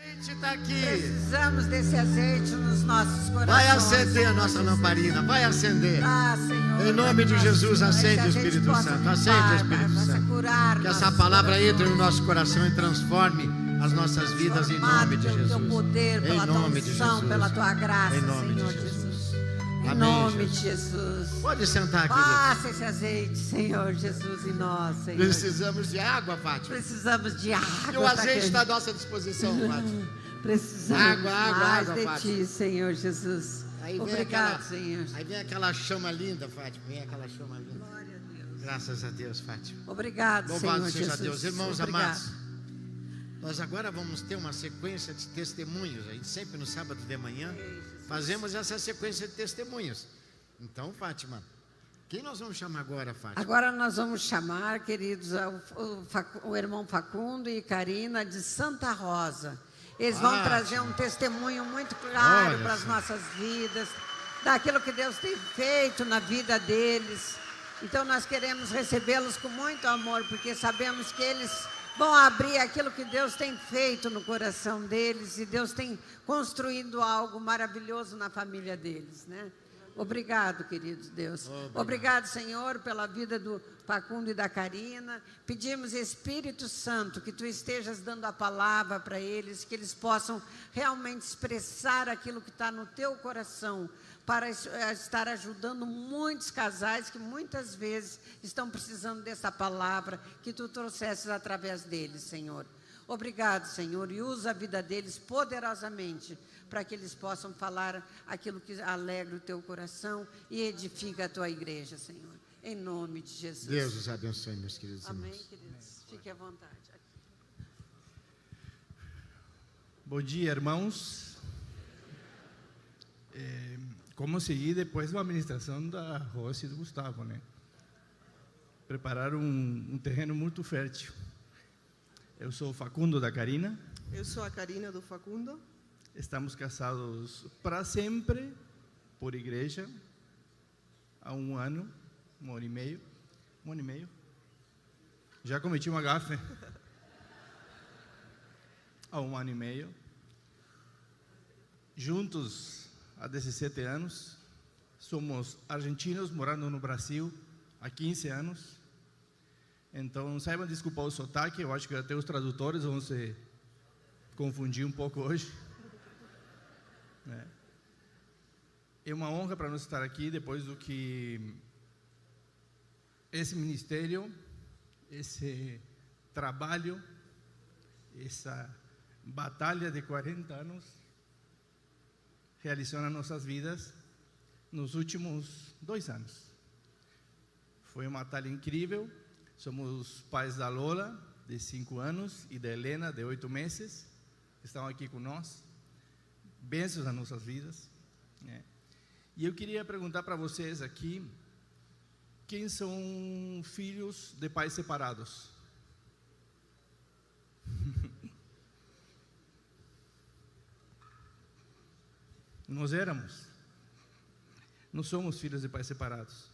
azeite está aqui. Precisamos desse azeite nos nossos corações. Vai acender a nossa lamparina, vai acender. Senhor, Em nome de Jesus, acende o Espírito Santo, acende o Espírito Santo. Que essa palavra entre no nosso coração e transforme as nossas vidas em nome de Jesus. Pelo teu poder, pela tua unção, pela tua graça, em nome Senhor de Jesus. Em Amém, nome de Jesus. Pode sentar aqui. Passa esse azeite, Senhor Jesus, em nós, Senhor. Precisamos de água, Fátima. Precisamos de água. E o azeite está à nossa disposição, Fátima. Precisamos água, de Fátima. Ti, Senhor Jesus. Obrigado, Senhor. Aí vem aquela chama linda, Fátima. Vem aquela chama linda. Glória a Deus. Graças a Deus, Fátima. Obrigado, Louvado Senhor seja Jesus. Deus. Irmãos Obrigado. amados, nós agora vamos ter uma sequência de testemunhos. A gente sempre no sábado de manhã fazemos essa sequência de testemunhos. Então, Fátima, quem nós vamos chamar agora, Fátima? Agora nós vamos chamar, queridos, o irmão Facundo e Karina de Santa Rosa. Eles vão trazer um testemunho muito claro para as nossas vidas, daquilo que Deus tem feito na vida deles. Então nós queremos recebê-los com muito amor, porque sabemos que eles vão abrir aquilo que Deus tem feito no coração deles, e Deus tem construído algo maravilhoso na família deles, né? Obrigado, querido Deus. Obrigado, Senhor, pela vida do Facundo e da Karina. Pedimos, Espírito Santo, que Tu estejas dando a palavra para eles, que eles possam realmente expressar aquilo que está no Teu coração, para estar ajudando muitos casais que muitas vezes estão precisando dessa palavra que Tu trouxesses através deles, Senhor. Obrigado, Senhor, e usa a vida deles poderosamente para que eles possam falar aquilo que alegra o Teu coração e edifica a Tua igreja, Senhor. Em nome de Jesus. Deus os abençoe, meus queridos irmãos. Amém, queridos. Fique à vontade. Bom dia, irmãos. Como seguir depois da administração da Rosa e do Gustavo, né? Prepararam um terreno muito fértil. Eu sou o Facundo da Karina. Eu sou a Karina do Facundo. Estamos casados para sempre, por igreja, há um ano e meio. Já cometi uma gafe. Há um ano e meio. Juntos há 17 anos. Somos argentinos morando no Brasil há 15 anos. Então, saibam desculpar o sotaque, eu acho que até os tradutores vão se confundir um pouco hoje. É uma honra para nós estar aqui depois do que esse ministério, esse trabalho, essa batalha de 40 anos realizou nas nossas vidas nos últimos 2 anos. Foi uma batalha incrível. Somos pais da Lola, de 5 anos, e da Helena, de 8 meses, que estão aqui com nós. Bênçãos nas nossas vidas. E eu queria perguntar para vocês aqui, quem são filhos de pais separados? Nós éramos. Nós somos filhos de pais separados.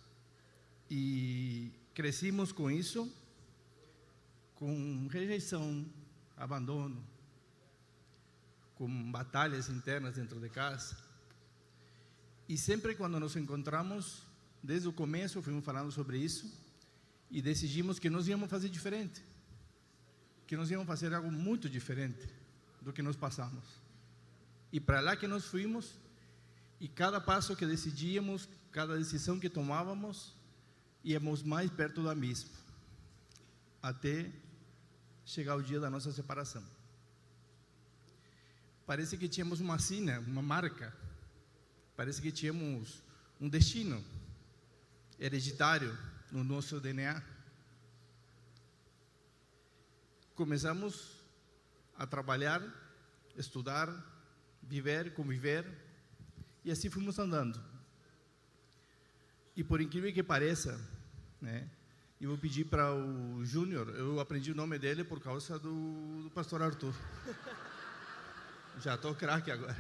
E crescimos com isso, com rejeição, abandono, com batalhas internas dentro de casa. E sempre quando nos encontramos, desde o começo, fomos falando sobre isso e decidimos que nós íamos fazer diferente, que nós íamos fazer algo muito diferente do que nós passamos. E para lá que nós fomos, e cada passo que decidíamos, cada decisão que tomávamos, íamos mais perto do abismo, até chegar o dia da nossa separação. Parece que tínhamos uma sina, uma marca, parece que tínhamos um destino hereditário no nosso DNA. Começamos a trabalhar, estudar, viver, conviver, e assim fomos andando. E por incrível que pareça, eu vou pedir para o Júnior, eu aprendi o nome dele por causa do pastor Arthur. Já estou craque agora.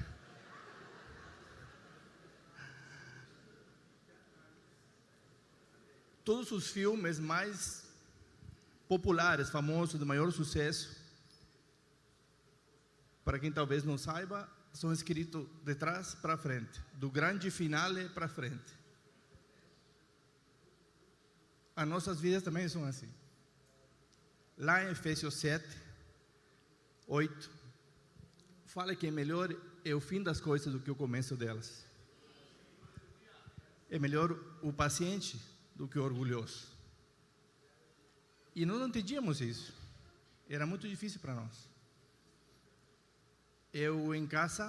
Todos os filmes mais populares, famosos, de maior sucesso, para quem talvez não saiba, são escritos de trás para frente, do grande finale para frente. As nossas vidas também são assim. Lá em Efésios 7, 8, fala que é melhor o fim das coisas do que o começo delas. É melhor o paciente do que o orgulhoso. E nós não entendíamos isso. Era muito difícil para nós. Eu, em casa,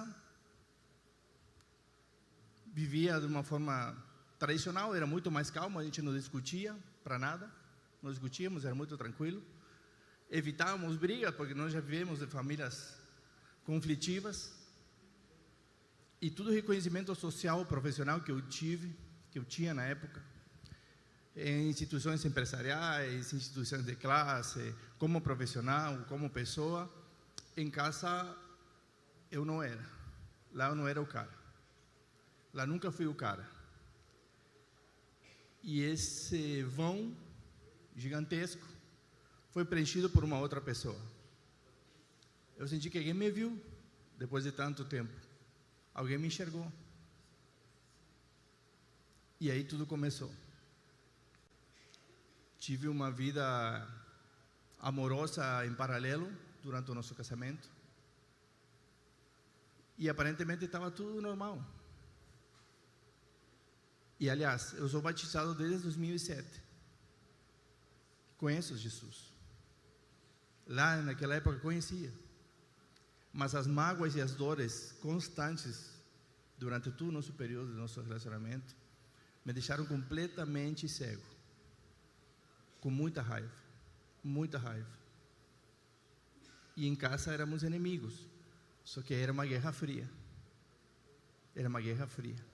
vivia de uma forma tradicional, era muito mais calmo, a gente não discutia para nada, não discutíamos, era muito tranquilo. Evitávamos brigas, porque nós já vivemos de famílias conflitivas. E todo o reconhecimento social, profissional que eu tinha na época, em instituições empresariais, instituições de classe, como profissional, como pessoa, em casa eu não era. Lá eu não era o cara. Lá nunca fui o cara. E esse vão gigantesco foi preenchido por uma outra pessoa. Eu senti que alguém me viu depois de tanto tempo. Alguém me enxergou. E aí tudo começou. Tive uma vida amorosa em paralelo durante o nosso casamento. E aparentemente estava tudo normal. E aliás, eu sou batizado desde 2007. Conheço Jesus. Lá naquela época conhecia. Mas as mágoas e as dores constantes durante todo o nosso período do nosso relacionamento me deixaram completamente cego. Com muita raiva. Muita raiva. E em casa éramos inimigos. Só que era uma guerra fria. Era uma guerra fria.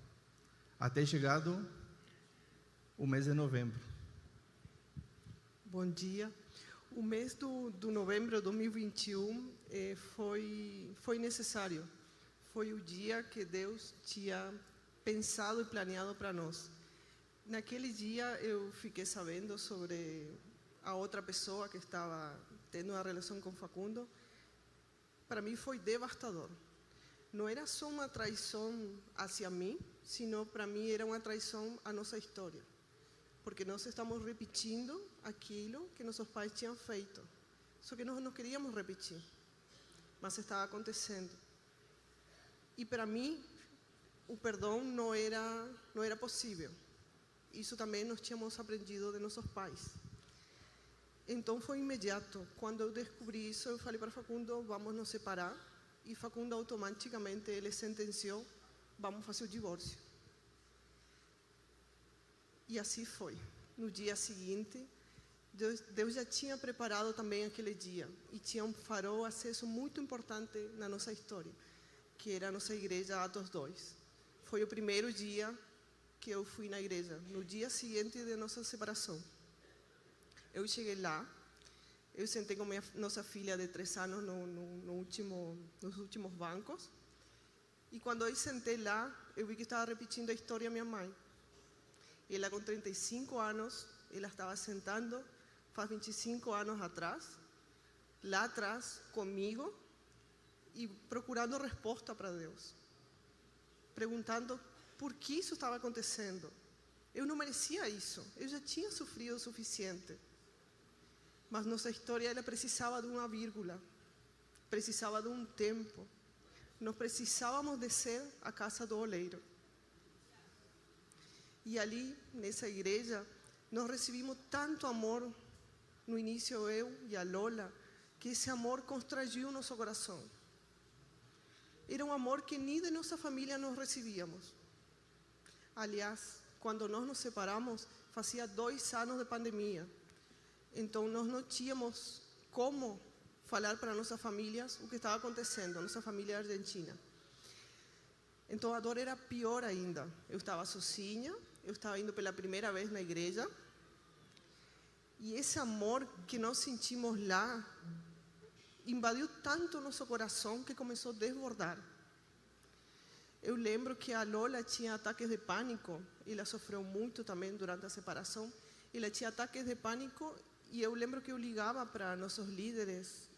Até chegado o mês de novembro. Bom dia. O mês do novembro de 2021 foi necessário. Foi o dia que Deus tinha pensado e planeado para nós. Naquele dia eu fiquei sabendo sobre a outra pessoa que estava tendo uma relação com Facundo. Para mim foi devastador. Não era só uma traição hacia mim, sino para mim era uma traição à nossa história. Porque nós estamos repetindo aquilo que nossos pais tinham feito. Só que nós não queríamos repetir, mas estava acontecendo. E para mim, o perdão não era possível. Isso também nós tínhamos aprendido de nossos pais. Então foi imediato. Quando eu descobri isso, eu falei para Facundo, vamos nos separar. E Facundo automaticamente ele sentenciou, vamos fazer o divórcio. E assim foi. No dia seguinte, Deus já tinha preparado também aquele dia. E tinha um farol acesso muito importante na nossa história, que era a nossa igreja Atos 2. Foi o primeiro dia que eu fui na igreja, no dia seguinte de nossa separação. Eu cheguei lá, eu sentei com nossa filha de 3 anos nos últimos bancos. E quando eu sentei lá, eu vi que estava repetindo a história da minha mãe. Ela com 35 anos, ela estava sentando, faz 25 anos atrás, lá atrás, comigo, e procurando resposta para Deus. Perguntando por que isso estava acontecendo. Eu não merecia isso, eu já tinha sofrido o suficiente. Mas nossa história, ela precisava de uma vírgula, precisava de um tempo. Nós precisávamos descer à casa do oleiro. E ali, nessa igreja, nós recebimos tanto amor, no início eu e a Lola, que esse amor constrangiu nosso coração. Era um amor que nem de nossa família nós recebíamos. Aliás, quando nós nos separamos, fazia 2 anos de pandemia. Então, nós não tínhamos como falar para nossas famílias o que estava acontecendo, nossa família argentina. Então, a dor era pior ainda. Eu estava sozinha, eu estava indo pela primeira vez na igreja. E esse amor que nós sentimos lá invadiu tanto nosso coração que começou a desbordar. Eu lembro que a Lola tinha ataques de pânico. Ela sofreu muito também durante a separação. Ela tinha ataques de pânico. E eu lembro que eu ligava para nossos líderes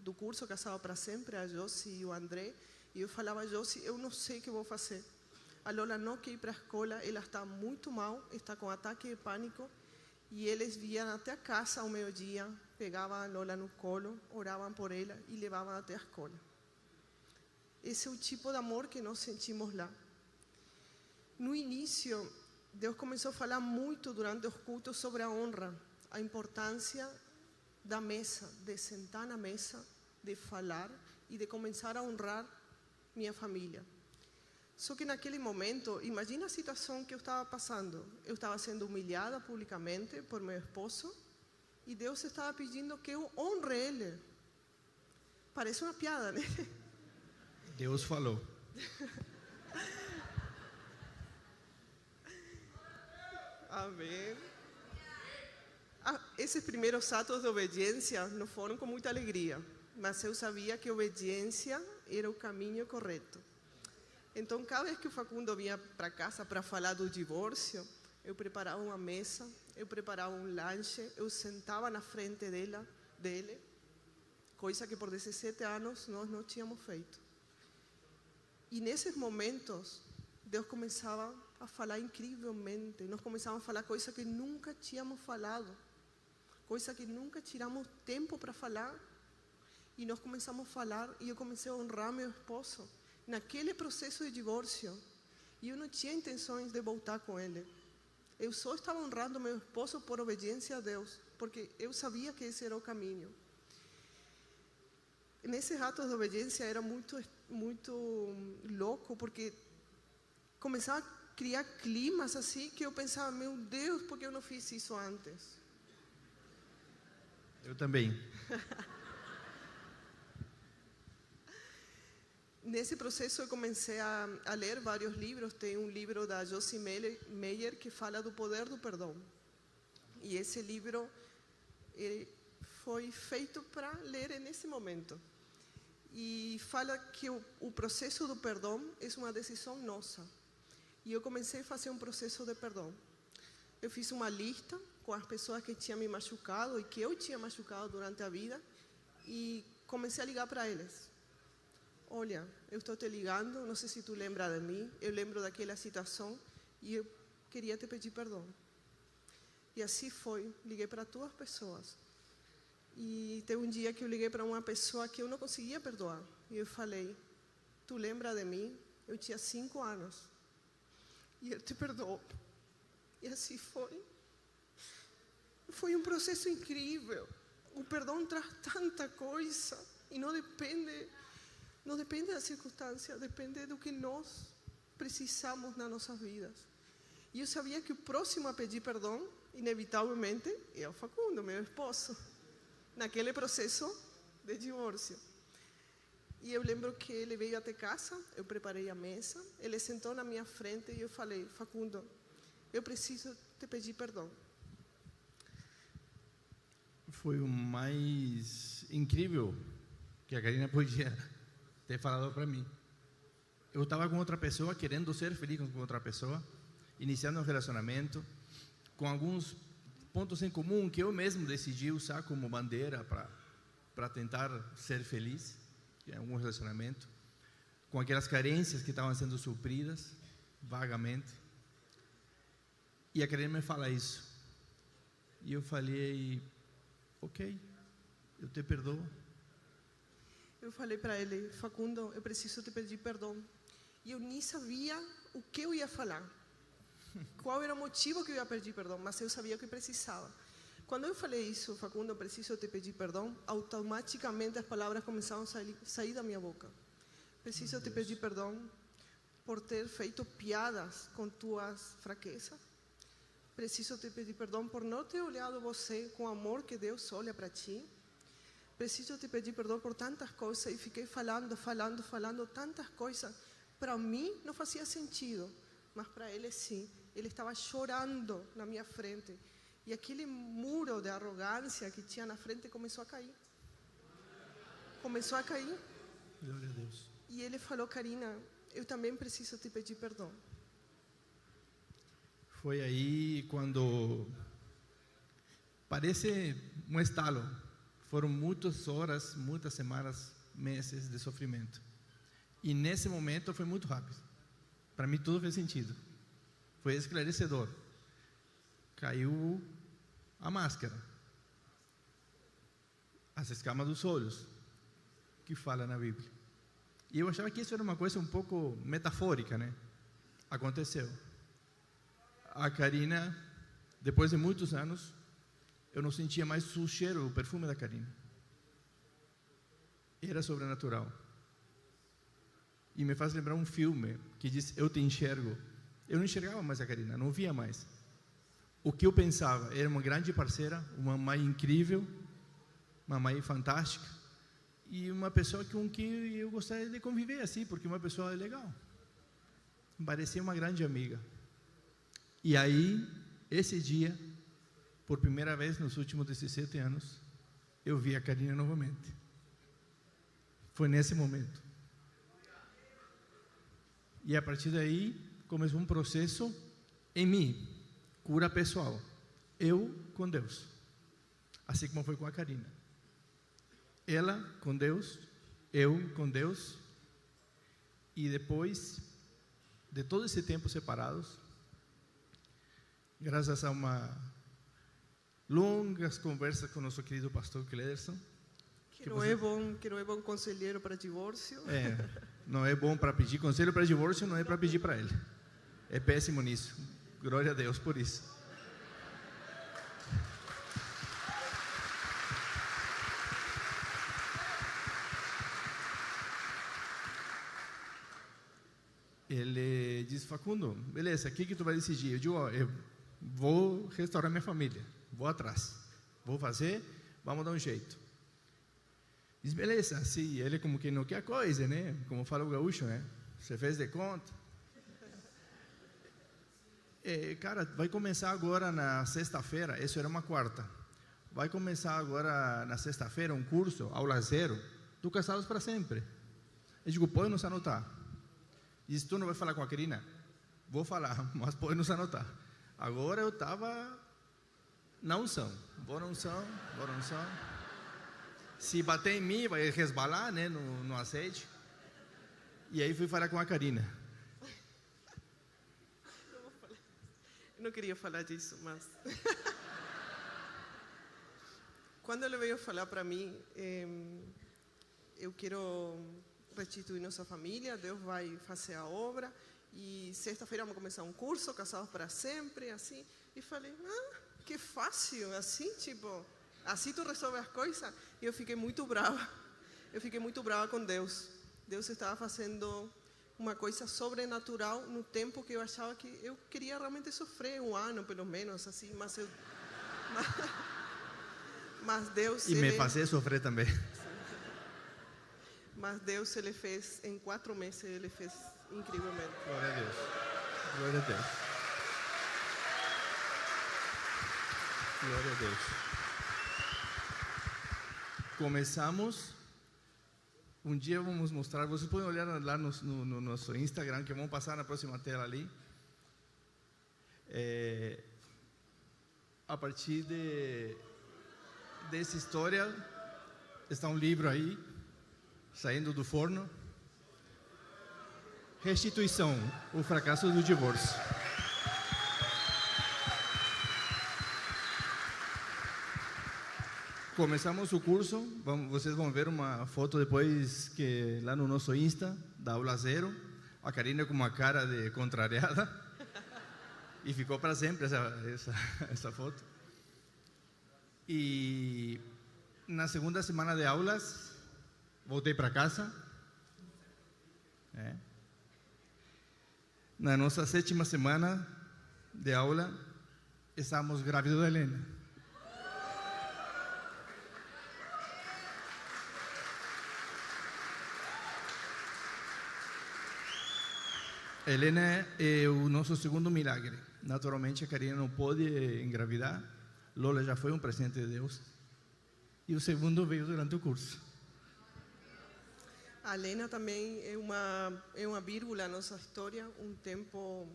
do curso Casado para Sempre, a Josi e o André, e eu falava, Josi, eu não sei o que vou fazer. A Lola não quer ir para a escola, ela está muito mal, está com ataque de pânico, e eles vinham até a casa ao meio-dia, pegavam a Lola no colo, oravam por ela e levavam até a escola. Esse é o tipo de amor que nós sentimos lá. No início, Deus começou a falar muito durante os cultos sobre a honra, a importância da mesa, de sentar na mesa, de falar e de começar a honrar minha família. Só que naquele momento, imagina a situação que eu estava passando. Eu estava sendo humilhada publicamente por meu esposo e Deus estava pedindo que eu honre ele. Parece uma piada, né? Deus falou. Amém. Esses primeiros atos de obediência não foram com muita alegria, mas eu sabia que a obediência era o caminho correto. Então, cada vez que o Facundo vinha para casa para falar do divórcio, eu preparava uma mesa, eu preparava um lanche, eu sentava na frente dele, coisa que por 17 anos nós não tínhamos feito. E nesses momentos, Deus começava a falar incrivelmente. Nós começávamos a falar coisas que nunca tínhamos falado, coisas que nunca tiramos tempo para falar. E nós começamos a falar e eu comecei a honrar meu esposo naquele processo de divórcio. E eu não tinha intenções de voltar com ele. Eu só estava honrando meu esposo por obediência a Deus, porque eu sabia que esse era o caminho. Nesses atos de obediência era muito louco, porque começava a criar climas assim que eu pensava, meu Deus, por que eu não fiz isso antes? Eu também. Nesse processo eu comecei a ler vários livros. Tem um livro da Josi Meyer que fala do poder do perdão. E esse livro foi feito para ler nesse momento. E fala que o processo do perdão é uma decisão nossa. E eu comecei a fazer um processo de perdão. Eu fiz uma lista com as pessoas que tinham me machucado e que eu tinha machucado durante a vida e comecei a ligar para eles. Olha, eu estou te ligando, não sei se tu lembra de mim, eu lembro daquela situação e eu queria te pedir perdão. E assim foi, liguei para 2 pessoas. E teve um dia que eu liguei para uma pessoa que eu não conseguia perdoar. E eu falei, tu lembra de mim? Eu tinha 5 anos. E ele te perdoou. E assim foi. Foi um processo incrível. O perdão traz tanta coisa. E não depende da circunstância, depende do que nós precisamos nas nossas vidas. E eu sabia que o próximo a pedir perdão, inevitavelmente, é o Facundo, meu esposo, naquele processo de divórcio. E eu lembro que ele veio até casa, eu preparei a mesa, ele sentou na minha frente e eu falei, Facundo, eu preciso te pedir perdão. Foi o mais incrível que a Karina podia ter falado para mim. Eu estava com outra pessoa, querendo ser feliz com outra pessoa, iniciando um relacionamento, com alguns pontos em comum que eu mesmo decidi usar como bandeira para tentar ser feliz em algum relacionamento, com aquelas carências que estavam sendo supridas vagamente. E a Karina me fala isso. E eu falei, ok, eu te perdoo. Eu falei para ele, Facundo, eu preciso te pedir perdão. E eu nem sabia o que eu ia falar. Qual era o motivo que eu ia pedir perdão, mas eu sabia que precisava. Quando eu falei isso, Facundo, eu preciso te pedir perdão, automaticamente as palavras começaram a sair da minha boca. Preciso te pedir perdão por ter feito piadas com tuas fraquezas. Preciso te pedir perdão por não ter olhado você com o amor que Deus olha para ti. Preciso te pedir perdão por tantas coisas. E fiquei falando tantas coisas. Para mim não fazia sentido, mas para ele sim. Ele estava chorando na minha frente. E aquele muro de arrogância que tinha na frente começou a cair. Começou a cair. Glória a Deus. E ele falou, Karina, eu também preciso te pedir perdão. Foi aí quando parece um estalo. Foram muitas horas, muitas semanas, meses de sofrimento. E nesse momento foi muito rápido. Para mim tudo fez sentido. Foi esclarecedor. Caiu a máscara, as escamas dos olhos, que fala na Bíblia. E eu achava que isso era uma coisa um pouco metafórica, né? Aconteceu. A Karina, depois de muitos anos, eu não sentia mais o cheiro, o perfume da Karina. Era sobrenatural. E me faz lembrar um filme que diz: eu te enxergo. Eu não enxergava mais a Karina, não via mais. O que eu pensava, era uma grande parceira, uma mãe incrível, uma mãe fantástica, e uma pessoa com quem eu gostaria de conviver assim, porque uma pessoa legal. Parecia uma grande amiga. E aí, esse dia, por primeira vez nos últimos 17 anos, eu vi a Karina novamente. Foi nesse momento. E a partir daí, começou um processo em mim, cura pessoal. Eu com Deus. Assim como foi com a Karina. Ela com Deus, eu com Deus. E depois de todo esse tempo separados, graças a uma longas conversas com o nosso querido pastor Clederson, que não é bom conselheiro para divórcio. Não é bom para pedir conselho para divórcio, não é para pedir para ele. É péssimo nisso. Glória a Deus por isso. Ele disse: Facundo, beleza, o que tu vai decidir? Eu digo: eu vou restaurar minha família, vou atrás, vou fazer, vamos dar um jeito. Diz: beleza, sim. Ele como que não quer coisa, né? Como fala o gaúcho, né? Você fez de conta. Cara, vai começar agora na sexta-feira, isso era uma quarta. Vai começar agora na sexta-feira um curso, aula 0, do Casados para Sempre. Eu digo: pode nos anotar. Diz: tu não vai falar com a Karina? Vou falar, mas pode nos anotar. Agora eu estava na unção. Vou na unção. Se bater em mim, vai resbalar, né, no azeite. E aí fui falar com a Karina. Eu não queria falar disso, mas... Quando ele veio falar para mim, eu quero restituir nossa família, Deus vai fazer a obra, e sexta-feira vamos começar um curso, Casados para Sempre, assim. E falei: que fácil, assim, tipo... Assim tu resolve as coisas. E eu fiquei muito brava. Eu fiquei muito brava com Deus. Deus estava fazendo uma coisa sobrenatural no tempo que eu achava que eu queria realmente sofrer, 1 ano pelo menos, assim, mas Deus... E me fazer sofrer também. Mas Deus, ele fez, em 4 meses, ele fez incrivelmente. Glória a Deus. Glória a Deus. Glória a Deus. Começamos, um dia vamos mostrar, vocês podem olhar lá no nosso Instagram, que vamos passar na próxima tela ali. A partir dessa história, está um livro aí, saindo do forno. Restituição, o fracasso do divórcio. Começamos o curso, vocês vão ver uma foto depois que lá no nosso Insta, da aula 0, a Karina com uma cara de contrariada, e ficou para sempre essa foto. E na segunda semana de aulas, voltei para casa. Na nossa 7ª semana de aula, estávamos grávidos da Helena. Helena é o nosso segundo milagre. Naturalmente, a Karina não pôde engravidar. Lola já foi um presente de Deus. E o segundo veio durante o curso. A Helena também é uma vírgula na nossa história, um tempo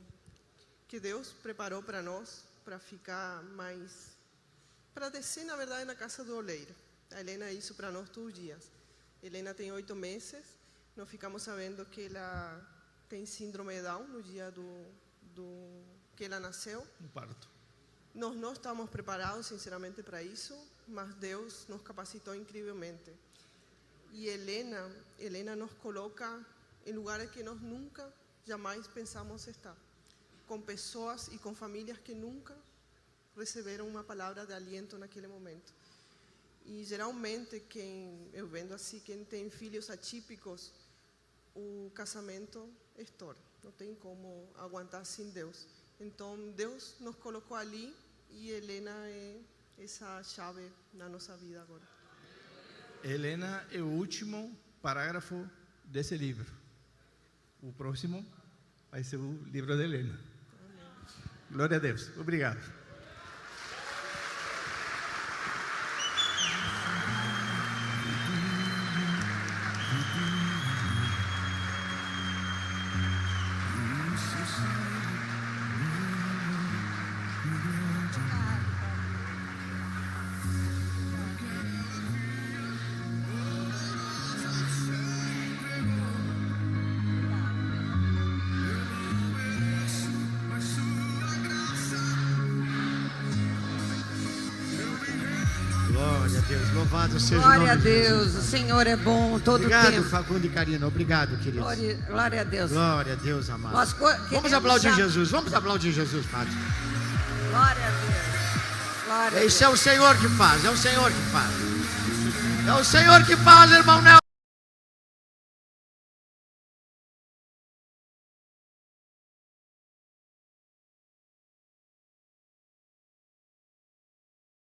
que Deus preparou para nós, para ficar mais... para descer, na verdade, na casa do oleiro. A Helena é isso para nós todos os dias. Helena tem 8 meses, nós ficamos sabendo que ela tem síndrome de Down no dia que ela nasceu. No parto. Nós não estávamos preparados, sinceramente, para isso, mas Deus nos capacitou incrivelmente. E Helena nos coloca em lugares que nós nunca, jamais pensamos estar. Com pessoas e com famílias que nunca receberam uma palavra de aliento naquele momento. E geralmente, eu vendo assim, quem tem filhos atípicos, o casamento estoura. Não tem como aguentar sem Deus. Então, Deus nos colocou ali e Helena é essa chave na nossa vida agora. Helena é o último parágrafo desse livro. O próximo vai ser o livro de Helena. Amém. Glória a Deus. Obrigado. Glória a Deus, louvado seja Glória o nome a de Deus, Jesus. o Senhor é bom todo o Obrigado, tempo. Facundo e Karina, obrigado, queridos. Glória a Deus. Glória a Deus, amado. Nós Vamos aplaudir Jesus, vamos aplaudir Jesus, Fátima. Glória a Deus. Glória a Deus. Esse é o Senhor que faz, é o Senhor que faz. É o Senhor que faz, irmão Nelson.